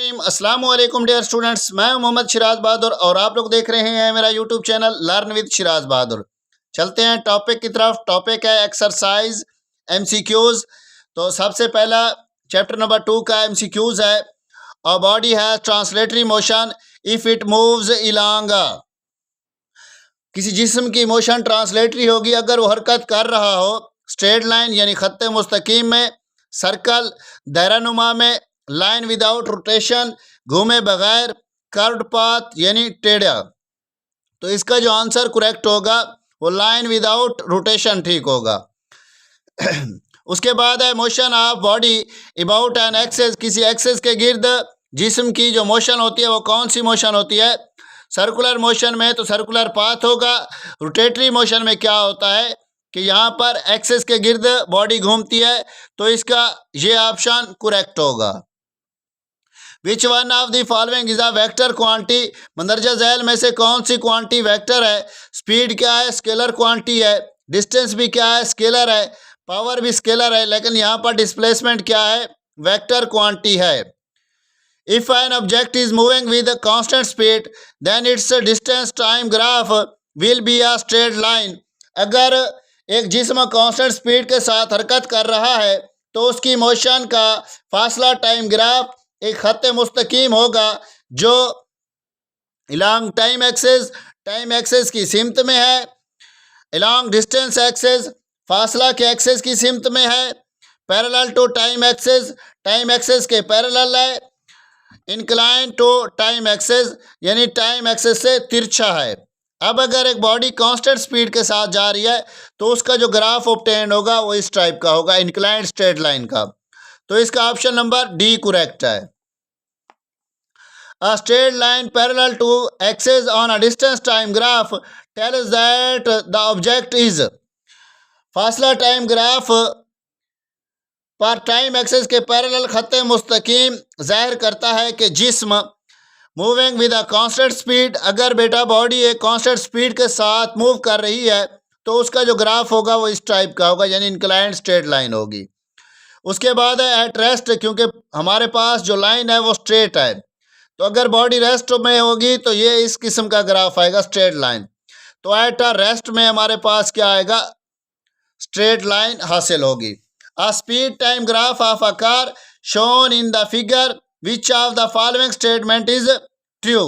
रहीम अस्सलाम वालेकुम dear students, मैं मोहम्मद शिराज बहादुर और आप लोग देख रहे हैं मेरा YouTube channel learn with Shiraz Bahadur. चलते हैं टॉपिक की तरफ। टॉपिक है एक्सरसाइज एमसीक्यूज। तो सबसे पहला चैप्टर नंबर 2 का एमसीक्यूज है। A body has translatory motion if it moves along. किसी जिस्म की मोशन ट्रांसलेटरी होगी अगर वो हरकत कर रहा हो स्ट्रेट लाइन यानी खत्ते मुस्तकीम में, सर्कल दायरानुमा में, लाइन विदाउट रोटेशन घूमे बगैर, कर्व्ड पाथ यानी टेढ़ा। तो इसका जो आंसर करेक्ट होगा वो लाइन विदाउट रोटेशन ठीक होगा। उसके बाद है motion of body about an axis. किसी एक्सेस के गिर्द जिस्म की जो मोशन होती है वो कौन सी मोशन होती है? सर्कुलर मोशन में तो सर्कुलर पाथ होगा। रोटेटरी मोशन में क्या होता है कि यहाँ पर एक्सेस के गिर्द बॉडी घूमती है, तो इसका ये ऑप्शन करेक्ट होगा। Which one of the following is a vector quantity. मंदरजा झैल में से कौन सी क्वांटिटी वेक्टर है? स्पीड क्या है? स्केलर क्वांटिटी है। डिस्टेंस भी क्या है? स्केलर है। पावर भी स्केलर है, लेकिन यहाँ पर डिस्प्लेसमेंट क्या है? वेक्टर क्वांटिटी है। If an object is moving with constant speed then its distance time graph will be a straight line. अगर एक जिस्म कांस्टेंट स्पीड के साथ हरकत कर रहा है तो उसकी मोशन का फासला टाइम ग्राफ एक खत्ते मुस्तकीम होगा जो अलॉन्ग टाइम एक्सेस की सिमत में है, अलॉन्ग डिस्टेंस एक्सेस फासला के एक्सेस की सिमत में है, पैरेलल टू टाइम एक्सेस के पैरेलल है, इंक्लाइन टू टाइम एक्सेस यानी टाइम एक्सेस से तिरछा है। अब अगर एक बॉडी कांस्टेंट स्पीड के साथ जा रही है तो उसका जो ग्राफ ऑब्टेन होगा वो इस टाइप का होगा, इंक्लाइंड स्ट्रेट लाइन का। तो इसका ऑप्शन नंबर डी करेक्ट है। A straight line parallel to axis on a distance time graph tells that the object is। फासला टाइम ग्राफ पर टाइम एक्सेस के पैरेलल खत्ते मुस्तकीम जाहिर करता है कि जिस्म moving with a constant speed, अगर बेटा बॉडी एक कांस्टेंट स्पीड के साथ मूव कर रही है तो उसका जो ग्राफ होगा वो इस टाइप का होगा यानी इंक्लाइंड स्ट्रेट लाइन होगी। उसके बाद है एट रेस्ट, क्योंकि हमारे पास जो लाइन है वो स्ट्रेट है, तो अगर बॉडी रेस्ट में होगी तो ये इस किस्म का ग्राफ आएगा स्ट्रेट लाइन। तो एट अ रेस्ट में हमारे पास क्या आएगा? स्ट्रेट लाइन हासिल होगी। A speed time graph of a car shown in the figure which of the following statement is true.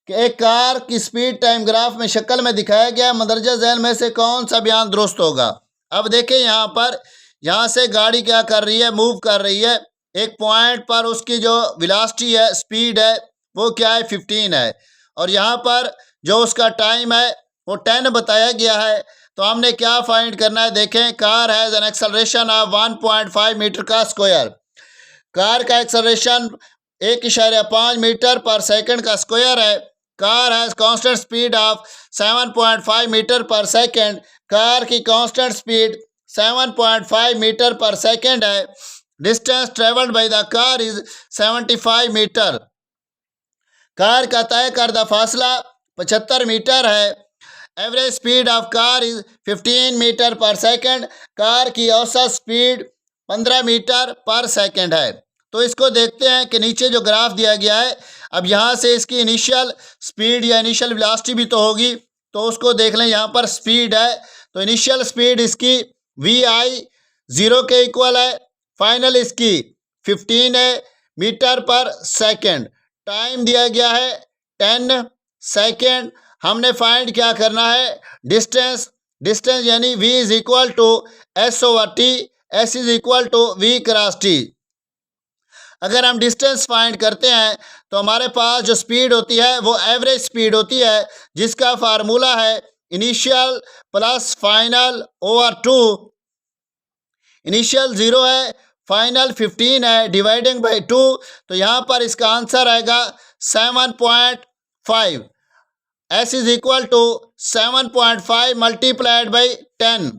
कि एक कार की स्पीड टाइम ग्राफ में शक्ल में दिखाया गया मंदरजा झैल में से कौन सा बयान दुरुस्त होगा? अब देखें यहाँ पर, यहाँ से गाड़ी क्या कर रही है? मूव कर रही है। एक पॉइंट पर उसकी जो वेलोसिटी है, स्पीड है, वो क्या है? 15 है। और यहाँ पर जो उसका टाइम है वो 10 बताया गया है। तो हमने क्या फाइंड करना है? देखें, car has an acceleration of 1.5 metre का स्क्वायर। कार का एक्सेलरेशन 1.5 मीटर पर सेकंड का स्क्वायर है। Car has constant speed of 7.5 metre per second. Car की constant speed 7.5 metre per second है। Distance travelled by the car is 75 metre. Car का तय करदा फासला 75 मीटर है। Average speed of car is 15 metre per second. Car की औसत speed 15 metre per second है। तो इसको देखते हैं कि नीचे जो ग्राफ दिया गया है, अब यहाँ से इसकी इनिशियल स्पीड या इनिशियल वेलोसिटी भी तो होगी, तो उसको देख लें। यहाँ पर स्पीड है तो इनिशियल स्पीड इसकी vi 0 के इक्वल है, फाइनल इसकी 15 है मीटर पर सेकंड। टाइम दिया गया है 10 सेकंड। हमने फाइंड क्या करना है? डिस्टेंस यानी v is equal to s over t, s is equal to v cross t। अगर हम डिस्टेंस फाइंड करते हैं तो हमारे पास जो स्पीड होती है वो एवरेज स्पीड होती है, जिसका फार्मूला है initial plus final over 2। Initial 0 है, फाइनल 15 है, डिवाइडिंग बाई 2। तो यहाँ पर इसका आंसर आएगा 7.5। s is equal to 7.5 multiplied by 10।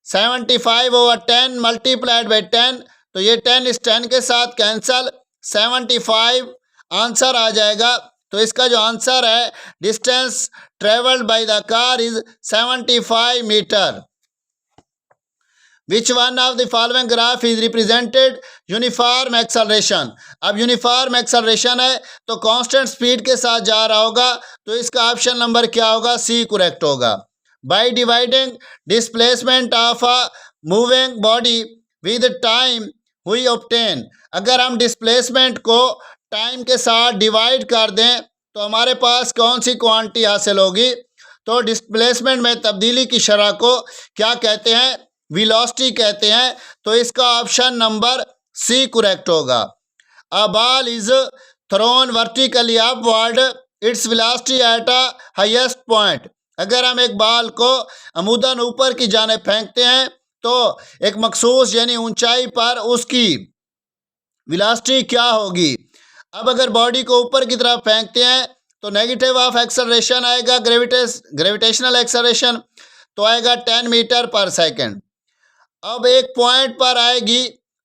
75 over 10 multiplied by 10, तो ये 10 इस 10 के साथ कैंसल, 75 आंसर आ जाएगा। तो इसका जो आंसर है distance travelled by the car is 75 metre. Which one of the following graph is represented uniform acceleration. अब यूनिफॉर्म एक्सेलरेशन है तो कांस्टेंट स्पीड के साथ जा रहा होगा, तो इसका ऑप्शन नंबर क्या होगा? सी करेक्ट होगा। By dividing displacement of a moving body with time we obtain. अगर हम डिस्प्लेसमेंट को टाइम के साथ डिवाइड कर दें तो हमारे पास कौन सी क्वांटिटी हासिल होगी? तो डिस्प्लेसमेंट में तब्दीली की शरह को क्या कहते हैं? वेलोसिटी कहते हैं। तो इसका ऑप्शन नंबर सी करेक्ट होगा। A ball is thrown vertically upward its velocity at a highest point. अगर हम एक बॉल को अमूदन ऊपर की जाने फेंकते हैं तो एक मखसूस यानी ऊंचाई पर उसकी वेलोसिटी क्या होगी? अब अगर बॉडी को ऊपर की तरफ फेंकते हैं तो नेगेटिव ऑफ एक्सेलरेशन आएगा, ग्रेविटेशनल एक्सेलरेशन, तो आएगा 10 मीटर पर सेकंड। अब एक पॉइंट पर आएगी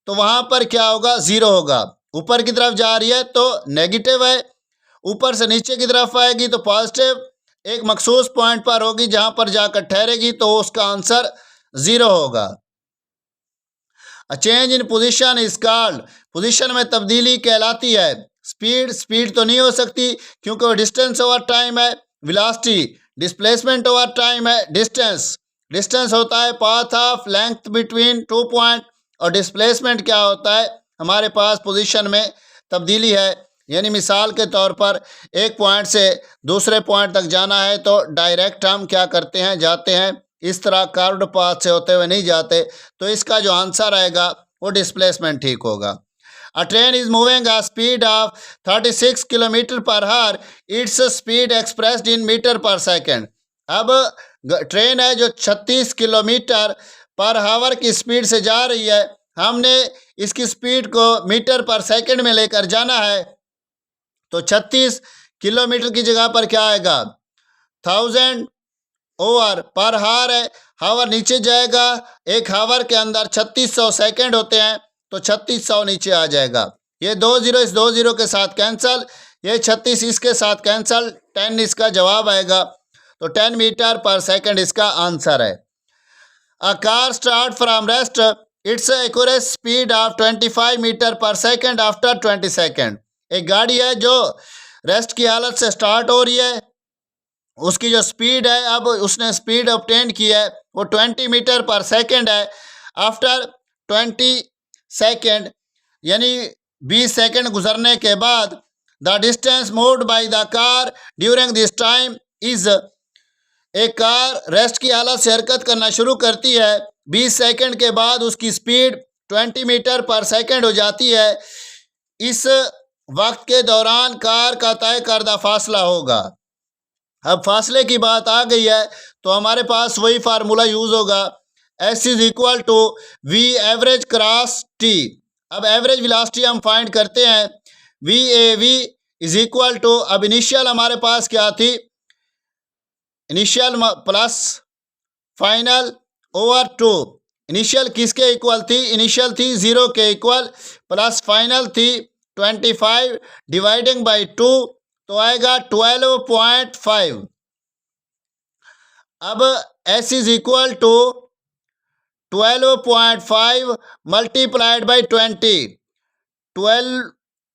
तो वहां पर क्या होगा? 0 होगा। ऊपर की तरफ जा रही है तो नेगेटिव है, ऊपर से नीचे की तरफ आएगी तो पॉजिटिव। एक मखसूस पॉइंट पर होगी जहां पर जाकर ठहरेगी तो उसका आंसर 0 होगा। A change in position is called. Position में तब्दीली कहलाती है। स्पीड तो नहीं हो सकती क्योंकि वो डिस्टेंस ओवर टाइम है। वेलोसिटी डिस्प्लेसमेंट ओवर टाइम है। डिस्टेंस होता है path of length between 2 point, और डिस्प्लेसमेंट क्या होता है? हमारे पास पोजीशन में तब्दीली है, यानी मिसाल के तौर पर एक पॉइंट से दूसरे पॉइंट तक जाना है तो डायरेक्ट हम क्या करते हैं? जाते हैं। इस तरह कर्व्ड पाथ से होते हुए नहीं जाते। तो इसका जो आंसर आएगा वो डिस्प्लेसमेंट ठीक होगा। A train is moving a speed of 36 kilometre per hour, its speed expressed in metre per second. अब ट्रेन है जो 36 किलोमीटर पर आवर की स्पीड से जा रही है, हमने इसकी स्पीड को मीटर पर सेकंड में लेकर जाना है, तो 36 किलोमीटर की जगह पर क्या आएगा? 1000 ओवर पर हावर है। हावर नीचे जाएगा, एक हावर के अंदर 3600 सेकंड होते हैं, तो 3600 नीचे आ जाएगा। ये 20 इस 20 के साथ कैंसल, ये 36 इसके साथ कैंसल, 10 इसका जवाब आएगा। तो 10 मीटर पर सेकंड इसका आंसर है। A car start from rest, its accurate speed of 25 metre per second after 20 second. एक गाड़ी है जो रेस्ट की हालत से स्टार्ट हो रही है, उसकी जो स्पीड है, अब उसने स्पीड ऑब्टेन की है वो 20 मीटर पर सेकंड है। आफ्टर 20 सेकंड यानी 20 सेकंड गुजरने के बाद the distance moved by the car during this time is. एक कार रेस्ट की हालत से हरकत करना शुरू करती है, 20 सेकंड के बाद उसकी स्पीड 20 मीटर पर सेकंड हो जाती है। इस वक्त के दौरान कार का तय करदा फासला होगा। अब फासले की बात आ गई है तो हमारे पास वही फार्मूला यूज़ होगा, S is equal to V average cross T. अब एवरेज वेलोसिटी हम फाइंड करते हैं, VAV इज इक्वल टू, अब इनिशियल हमारे पास क्या थी? Initial plus final over 2। Initial किसके इक्वल थी? इनिशियल थी 0 के इक्वल, प्लस फाइनल थी 25 डिवाइडिंग बाई 2, तो आएगा 12.5। अब S is equal to 12.5 multiplied by 20। 12,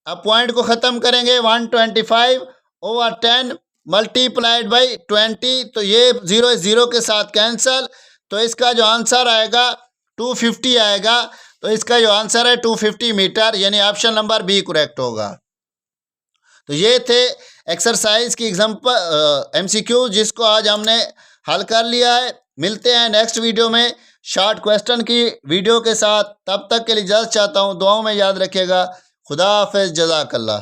अब पॉइंट को ख़त्म करेंगे, 125 ओवर 10 मल्टीप्लाइड बाई 20, तो ये 0 के साथ कैंसल, तो इसका जो आंसर आएगा 250 आएगा। तो इसका जो आंसर है 250 मीटर, यानी ऑप्शन नंबर बी करेक्ट होगा। तो ये थे एक्सरसाइज की एग्जाम्पल MCQ जिसको आज हमने हल कर लिया है। मिलते हैं नेक्स्ट वीडियो में शॉर्ट क्वेश्चन की वीडियो के साथ। तब तक के लिए इजाज़त चाहता हूँ, दुआओं में याद रखिएगा। खुदा हाफिज़, जज़ाकल्लाह।